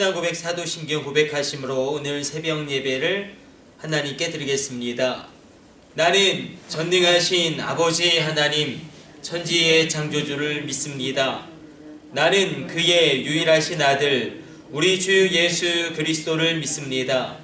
신앙 고백 사도신경 고백하심으로 오늘 새벽 예배를 하나님께 드리겠습니다. 나는 전능하신 아버지 하나님 천지의 창조주를 믿습니다. 나는 그의 유일하신 아들 우리 주 예수 그리스도를 믿습니다.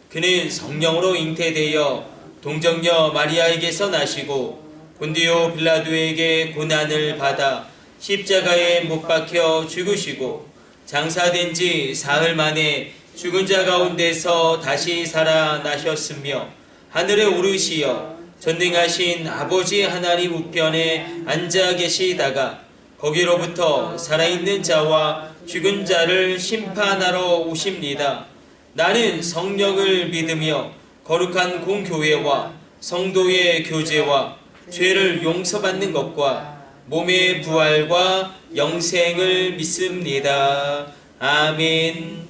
그는 성령으로 잉태되어 동정녀 마리아에게서 나시고 본디오 빌라도에게 고난을 받아 십자가에 못 박혀 죽으시고 장사된 지 사흘 만에 죽은 자 가운데서 다시 살아나셨으며 하늘에 오르시어 전능하신 아버지 하나님 우편에 앉아 계시다가 거기로부터 살아있는 자와 죽은 자를 심판하러 오십니다. 나는 성령을 믿으며 거룩한 공교회와 성도의 교제와 죄를 용서받는 것과 몸의 부활과 영생을 믿습니다. 아멘.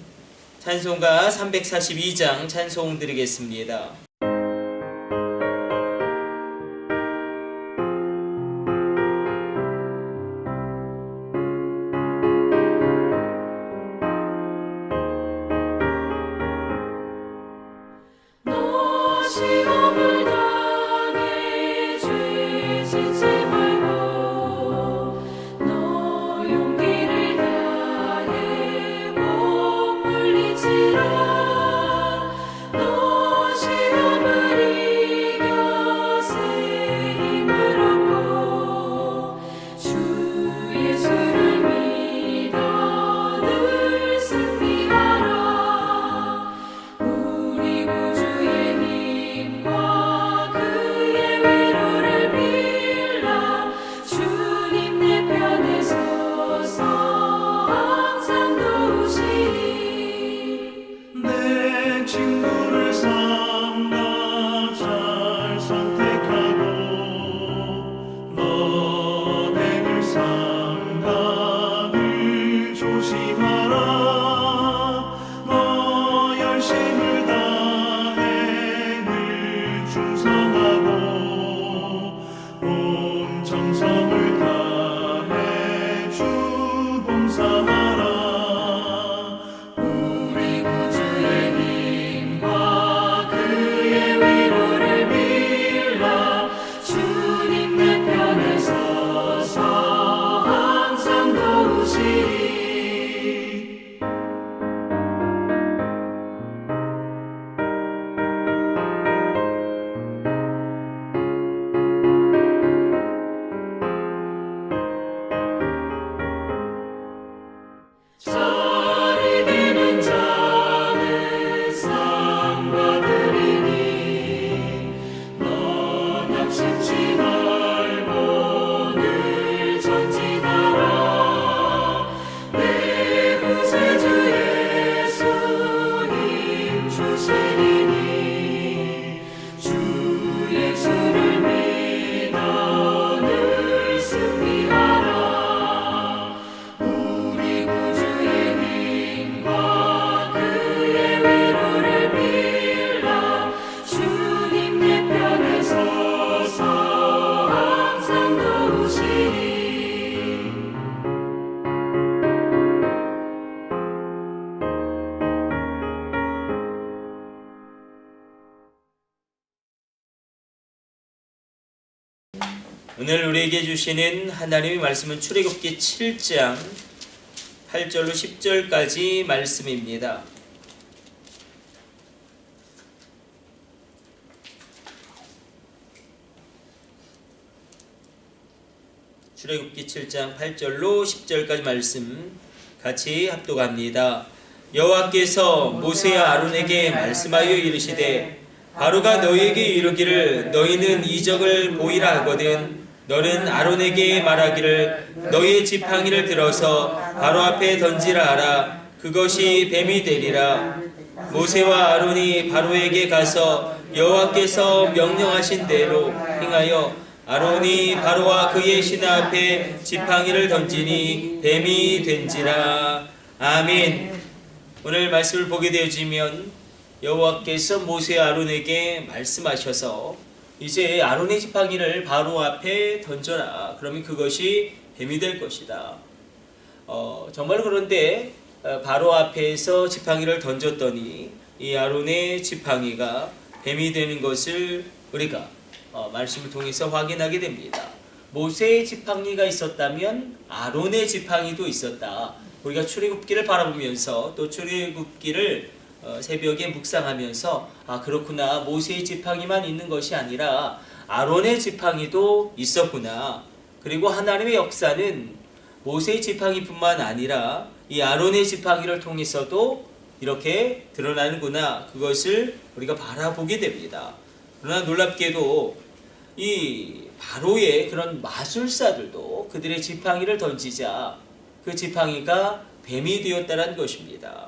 찬송가 342장 찬송 드리겠습니다. 오늘 우리에게 주시는 하나님의 말씀은 출애굽기 7장 8절로 10절까지 말씀입니다. 출애굽기 7장 8절로 10절까지 말씀 같이 합독합니다. 여호와께서 모세와 아론에게 말씀하여 이르시되 바로가 너희에게 이르기를 너희는 이적을 보이라 하거든 너는 아론에게 말하기를 너희의 지팡이를 들어서 바로 앞에 던지라 하라. 그것이 뱀이 되리라. 모세와 아론이 바로에게 가서 여호와께서 명령하신 대로 행하여 아론이 바로와 그의 신하 앞에 지팡이를 던지니 뱀이 된지라. 아멘. 오늘 말씀을 보게 되어지면 여호와께서 모세와 아론에게 말씀하셔서 이제 아론의 지팡이를 바로 앞에 던져라. 그러면 그것이 뱀이 될 것이다. 정말 그런데 바로 앞에서 지팡이를 던졌더니 이 아론의 지팡이가 뱀이 되는 것을 우리가 말씀을 통해서 확인하게 됩니다. 모세의 지팡이가 있었다면 아론의 지팡이도 있었다. 우리가 출애굽기를 바라보면서 또 출애굽기를 새벽에 묵상하면서 그렇구나, 모세의 지팡이만 있는 것이 아니라 아론의 지팡이도 있었구나. 그리고 하나님의 역사는 모세의 지팡이뿐만 아니라 이 아론의 지팡이를 통해서도 이렇게 드러나는구나, 그것을 우리가 바라보게 됩니다. 그러나 놀랍게도 이 바로의 그런 마술사들도 그들의 지팡이를 던지자 그 지팡이가 뱀이 되었다는 것입니다.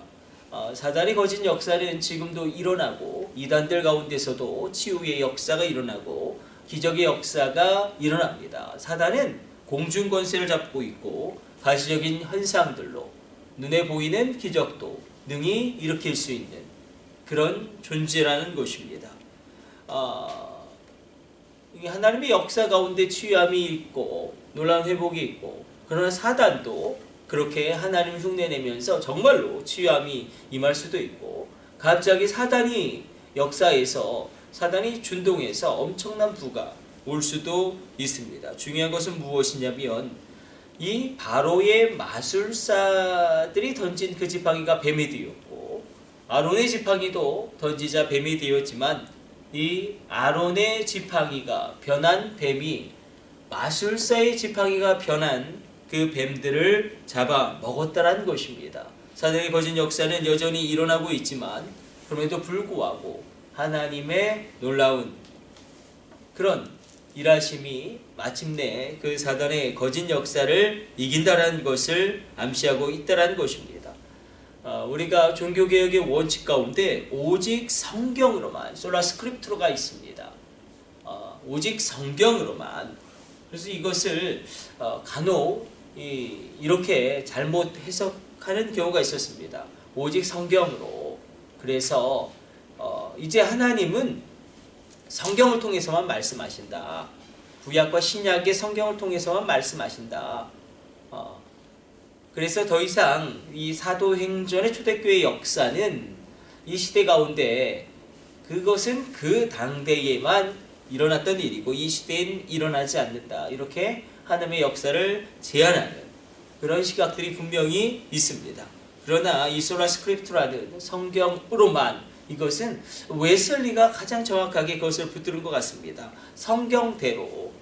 사단의 거짓 역사는 지금도 일어나고 이단들 가운데서도 치유의 역사가 일어나고 기적의 역사가 일어납니다. 사단은 공중 권세를 잡고 있고 가시적인 현상들로 눈에 보이는 기적도 능히 일으킬 수 있는 그런 존재라는 것입니다. 하나님의 역사 가운데 치유함이 있고 놀라운 회복이 있고, 그러나 사단도 그렇게 하나님 흉내내면서 정말로 치유함이 임할 수도 있고, 갑자기 사단이 역사에서 사단이 준동해서 엄청난 부가 올 수도 있습니다. 중요한 것은 무엇이냐면 이 바로의 마술사들이 던진 그 지팡이가 뱀이 되었고, 아론의 지팡이도 던지자 뱀이 되었지만 이 아론의 지팡이가 변한 뱀이 마술사의 지팡이가 변한 그 뱀들을 잡아 먹었다라는 것입니다. 사단의 거짓 역사는 여전히 일어나고 있지만 그럼에도 불구하고 하나님의 놀라운 그런 일하심이 마침내 그 사단의 거짓 역사를 이긴다라는 것을 암시하고 있다라는 것입니다. 우리가 종교개혁의 원칙 가운데 오직 성경으로만, 솔라 스크립트로가 있습니다. 오직 성경으로만. 그래서 이것을 간혹 이렇게 잘못 해석하는 경우가 있었습니다. 오직 성경으로. 그래서 이제 하나님은 성경을 통해서만 말씀하신다. 구약과 신약의 성경을 통해서만 말씀하신다. 그래서 더 이상 이 사도행전의 초대교회 역사는 이 시대 가운데 그것은 그 당대에만 일어났던 일이고 이 시대엔 일어나지 않는다. 이렇게 하나님의 역사를 제한하는 그런 시각들이 분명히 있습니다. 그러나 이 소라 스크립트라는 성경으로만, 이것은 웨슬리가 가장 정확하게 그것을 붙드는 것 같습니다. 성경대로,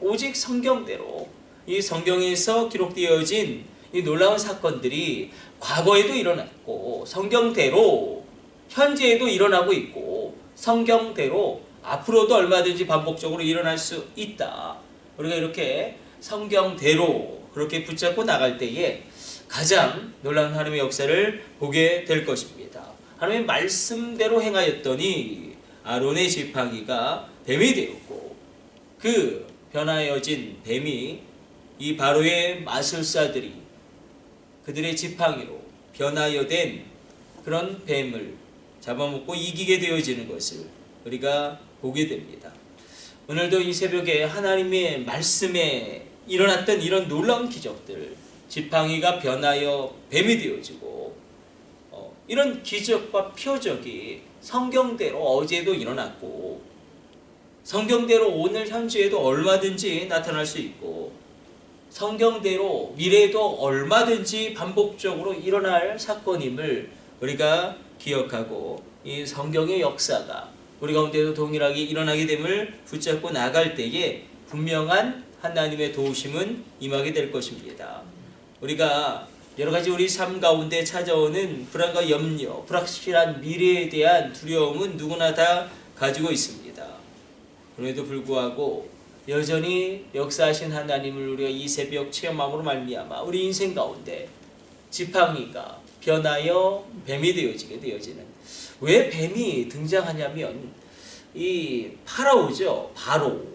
오직 성경대로 이 성경에서 기록되어진 이 놀라운 사건들이 과거에도 일어났고 성경대로 현재에도 일어나고 있고 성경대로 앞으로도 얼마든지 반복적으로 일어날 수 있다. 우리가 이렇게 성경대로 그렇게 붙잡고 나갈 때에 가장 놀라운 하나님의 역사를 보게 될 것입니다. 하나님의 말씀대로 행하였더니 아론의 지팡이가 뱀이 되었고, 그 변하여진 뱀이 이 바로의 마술사들이 그들의 지팡이로 변하여 된 그런 뱀을 잡아먹고 이기게 되어지는 것을 우리가 보게 됩니다. 오늘도 이 새벽에 하나님의 말씀에 일어났던 이런 놀라운 기적들, 지팡이가 변하여 뱀이 되어지고 이런 기적과 표적이 성경대로 어제도 일어났고 성경대로 오늘 현재에도 얼마든지 나타날 수 있고 성경대로 미래에도 얼마든지 반복적으로 일어날 사건임을 우리가 기억하고 이 성경의 역사가 우리 가운데도 동일하게 일어나게 됨을 붙잡고 나갈 때에 분명한 하나님의 도우심은 임하게 될 것입니다. 우리가 여러 가지 우리 삶 가운데 찾아오는 불안과 염려, 불확실한 미래에 대한 두려움은 누구나 다 가지고 있습니다. 그럼에도 불구하고 여전히 역사하신 하나님을 우리가 이 새벽 체험함으로 말미암아 우리 인생 가운데 지팡이가 변하여 뱀이 되어지는, 왜 뱀이 등장하냐면 이 파라오죠. 바로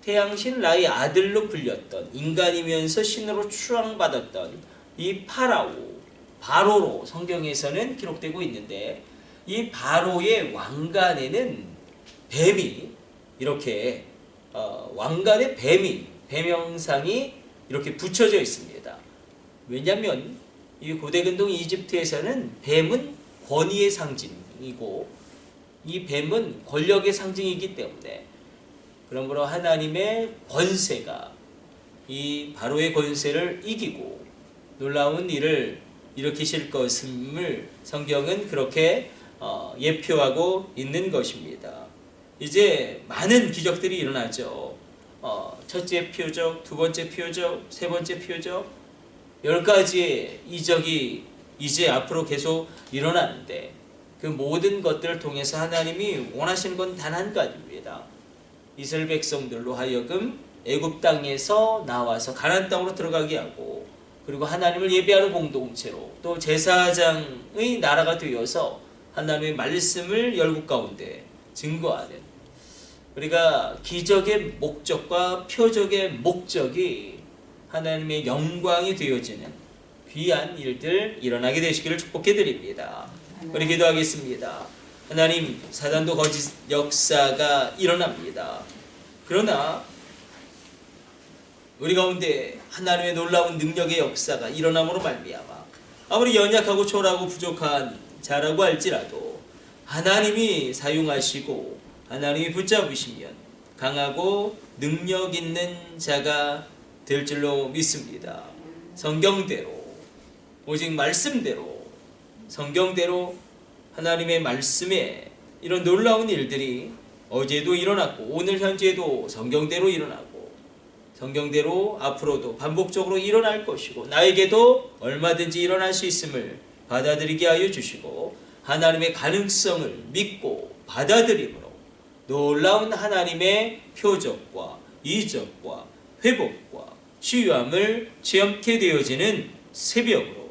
태양신 라의 아들로 불렸던, 인간이면서 신으로 추앙받았던 이 바로로 성경에서는 기록되고 있는데, 이 바로의 왕관에는 뱀이 이렇게 왕관에 뱀 형상이 이렇게 붙여져 있습니다. 왜냐하면 이 고대 근동 이집트에서는 뱀은 권위의 상징이고 이 뱀은 권력의 상징이기 때문에 그러므로 하나님의 권세가 이 바로의 권세를 이기고 놀라운 일을 일으키실 것임을 성경은 그렇게 예표하고 있는 것입니다. 이제 많은 기적들이 일어나죠. 첫째 표적, 두 번째 표적, 세 번째 표적, 10가지의 이적이 이제 앞으로 계속 일어나는데 그 모든 것들을 통해서 하나님이 원하시는 건 단 한 가지입니다. 이스라엘 백성들로 하여금 애굽 땅에서 나와서 가나안 땅으로 들어가게 하고 그리고 하나님을 예배하는 공동체로 또 제사장의 나라가 되어서 하나님의 말씀을 열국 가운데 증거하는 우리가 기적의 목적과 표적의 목적이 하나님의 영광이 되어지는 귀한 일들 일어나게 되시기를 축복해 드립니다. 우리 기도하겠습니다. 하나님, 사단도 거짓 역사가 일어납니다. 그러나 우리 가운데 하나님의 놀라운 능력의 역사가 일어남으로 말미암아 아무리 연약하고 초라하고 부족한 자라고 할지라도 하나님이 사용하시고 하나님이 붙잡으시면 강하고 능력 있는 자가 될 줄로 믿습니다. 성경대로 오직 말씀대로 성경대로 하나님의 말씀에 이런 놀라운 일들이 어제도 일어났고 오늘 현재도 성경대로 일어나고 성경대로 앞으로도 반복적으로 일어날 것이고 나에게도 얼마든지 일어날 수 있음을 받아들이게 하여 주시고 하나님의 가능성을 믿고 받아들임으로 놀라운 하나님의 표적과 이적과 회복과 치유함을 체험케 되어지는 새벽으로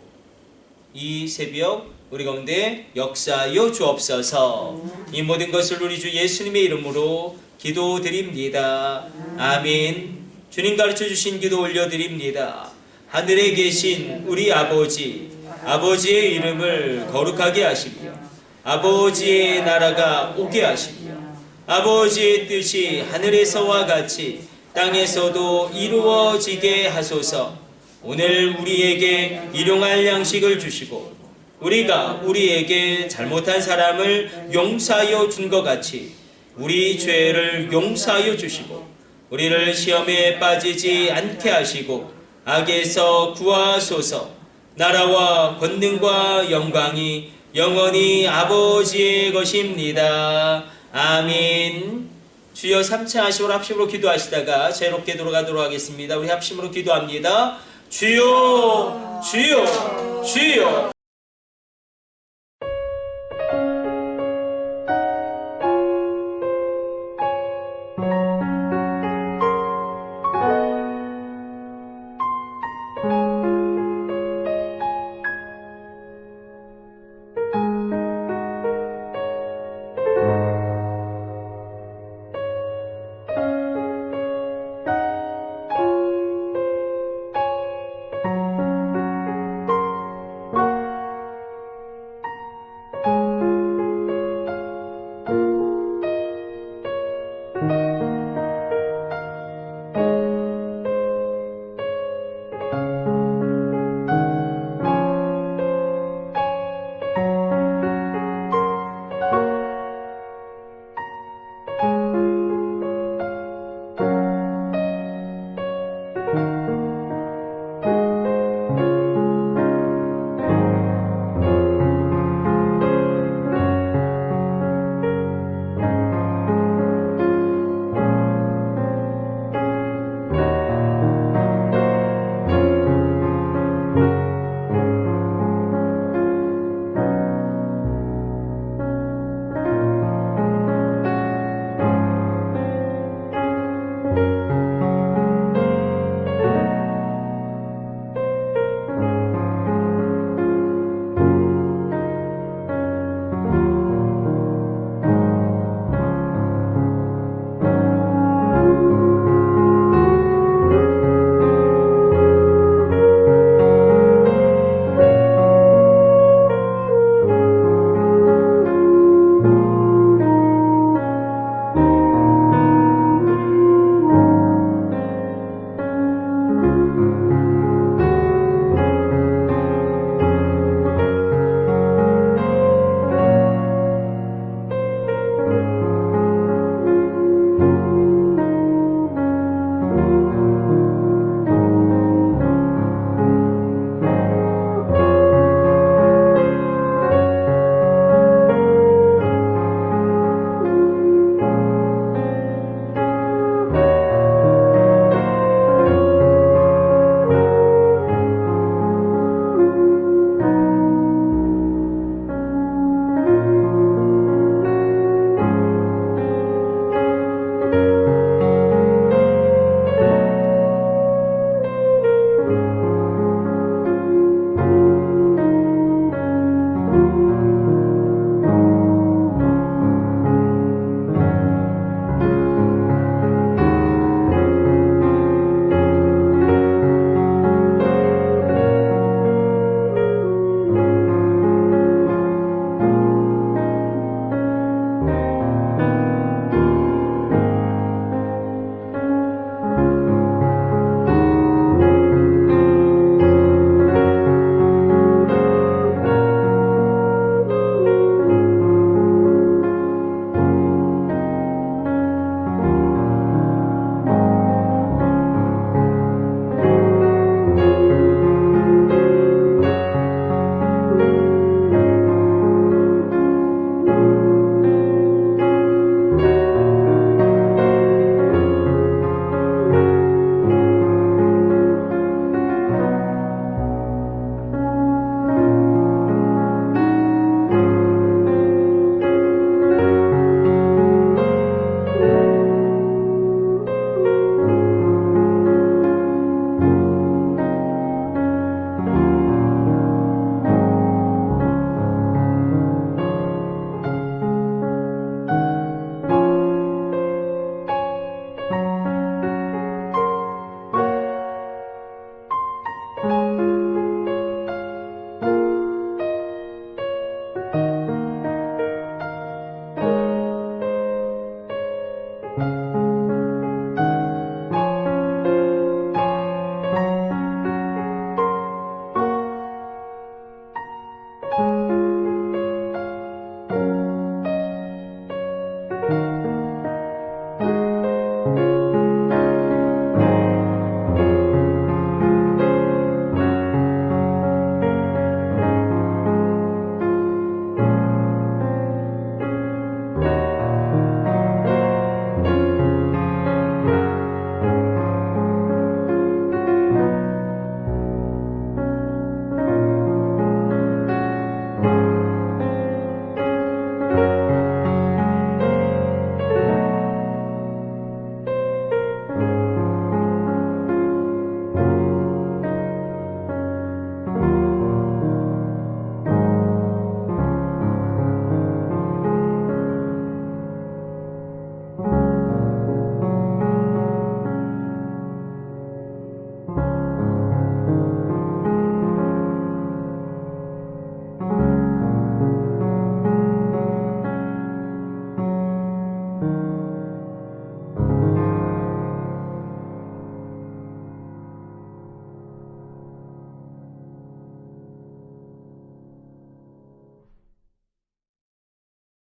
이 새벽 우리 가운데 역사하여 주옵소서. 이 모든 것을 우리 주 예수님의 이름으로 기도드립니다. 아멘. 주님 가르쳐 주신 기도 올려드립니다. 하늘에 계신 우리 아버지, 아버지의 이름을 거룩하게 하시며 아버지의 나라가 오게 하시며 아버지의 뜻이 하늘에서와 같이 땅에서도 이루어지게 하소서. 오늘 우리에게 일용할 양식을 주시고 우리가 우리에게 잘못한 사람을 용서하여 준 것 같이 우리 죄를 용서하여 주시고 우리를 시험에 빠지지 않게 하시고 악에서 구하소서. 나라와 권능과 영광이 영원히 아버지의 것입니다. 아멘. 주여 3차 하시고 합심으로 기도하시다가 새롭게 돌아가도록 하겠습니다. 우리 합심으로 기도합니다. 주여 주여 주여